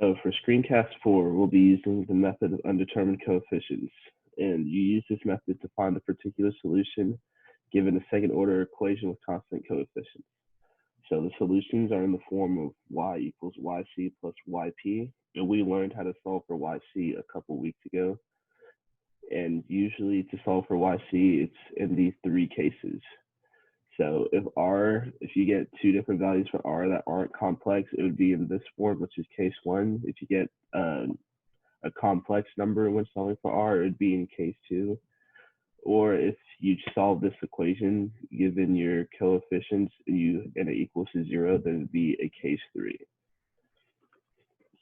So for Screencast 4, we'll be using the method of undetermined coefficients. And you use this method to find the particular solution given a second order equation with constant coefficients. So the solutions are in the form of y equals yc plus yp. And we learned how to solve for yc a couple weeks ago. And usually to solve for yc, it's in these three cases. So if you get two different values for r that aren't complex, it would be in this form, which is case one. If you get a complex number when solving for r, it would be in case two. Or if you solve this equation given your coefficients and it equals to zero, then it'd be a case three.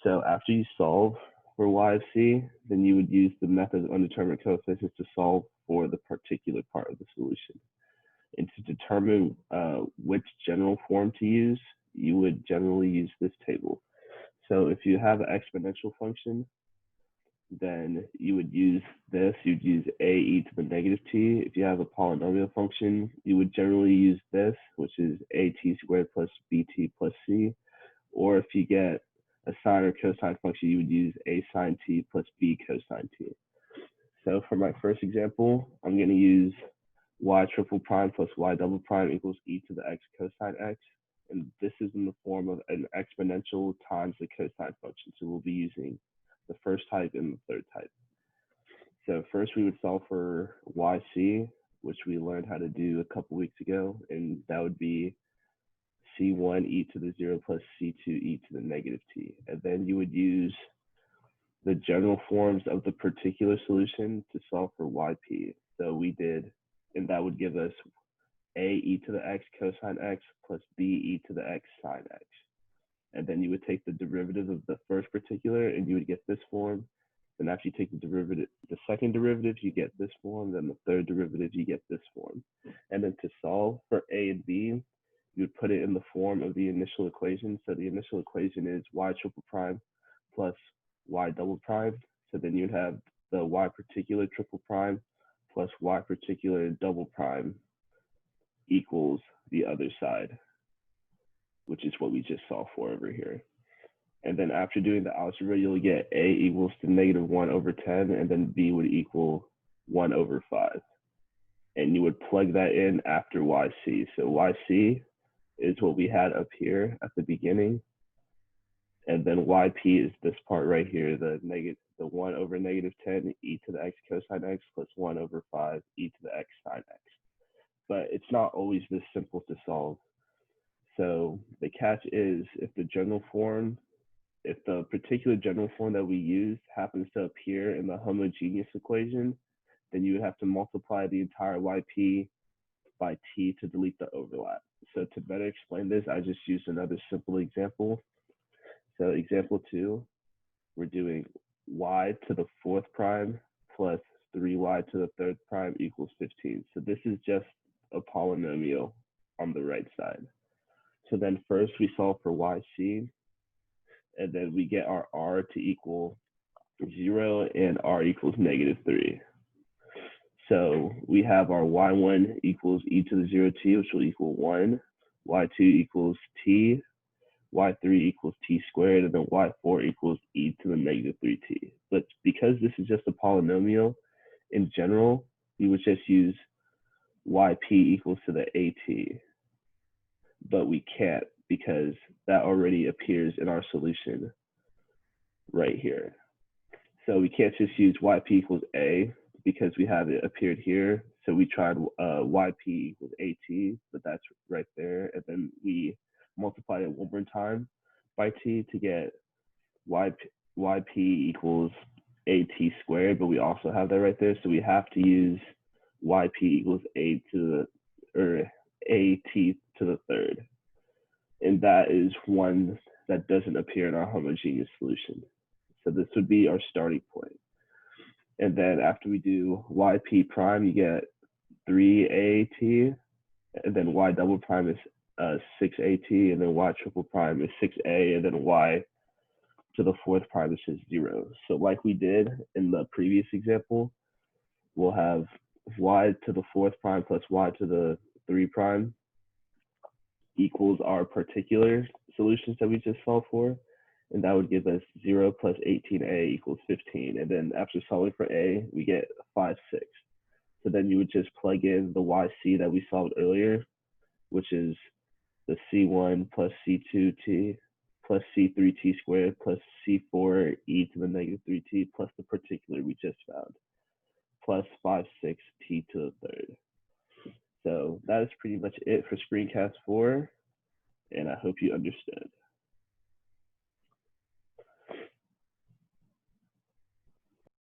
So after you solve for y of c, then you would use the method of undetermined coefficients to solve for the particular part of the solution. And to determine which general form to use, you would generally use this table. So if you have an exponential function, then you would use this. You'd use ae to the negative t. If you have a polynomial function, you would generally use this, which is at squared plus bt plus c. Or if you get a sine or cosine function, you would use a sine t plus b cosine t. So for my first example, I'm going to use y triple prime plus y double prime equals e to the x cosine x. And this is in the form of an exponential times the cosine function. So we'll be using the first type and the third type. So first we would solve for yc, which we learned how to do a couple weeks ago. And that would be c1 e to the 0 plus c2 e to the negative t. And then you would use the general forms of the particular solution to solve for yp. So we did, and that would give us a e to the x cosine x plus b e to the x sine x. And then you would take the derivative of the first particular and you would get this form. Then after you take the second derivative, you get this form. Then the third derivative, you get this form. And then to solve for a and b, you would put it in the form of the initial equation. So the initial equation is y triple prime plus y double prime. So then you'd have the y particular triple prime plus y particular double prime equals the other side, which is what we just solved for over here. And then after doing the algebra, you'll get a equals to negative 1 over 10, and then b would equal 1 over 5. And you would plug that in after yc. So yc is what we had up here at the beginning. And then yp is this part right here, the 1 over negative 10 e to the x cosine x plus 1 over 5 e to the x sine x. But it's not always this simple to solve. So the catch is if the particular general form that we use happens to appear in the homogeneous equation, then you would have to multiply the entire yp by t to delete the overlap. So to better explain this, I just used another simple example. So example 2, we're doing y to the 4th prime plus 3y to the 3rd prime equals 15. So this is just a polynomial on the right side. So then first we solve for yc, and then we get our r to equal 0 and r equals negative 3. So we have our y1 equals e to the 0t, which will equal 1, y2 equals t, y3 equals t squared, and then y4 equals e to the negative 3t. But because this is just a polynomial, in general, we would just use yp equals to the at. But we can't because that already appears in our solution right here. So we can't just use yp equals a because we have it appeared here. So we tried yp equals at, but that's right there. And then we multiplied it one more time by t to get yp equals at squared, but we also have that right there. So we have to use yp equals a to the, or at to the 3rd. And that is one that doesn't appear in our homogeneous solution. So this would be our starting point. And then after we do yp prime, you get 3at, and then y double prime is 6at, and then y triple prime is 6a, and then y to the 4th prime is just 0. So like we did in the previous example, we'll have y to the 4th prime plus y to the 3 prime equals our particular solutions that we just solved for. and that would give us 0 plus 18a equals 15. And then after solving for a, we get 5, 6. So then you would just plug in the yc that we solved earlier, which is the c1 plus c2t plus c3t squared plus c4 e to the negative 3t plus the particular we just found, plus 5, 6 t to the third. So that is pretty much it for Screencast 4, and I hope you understood.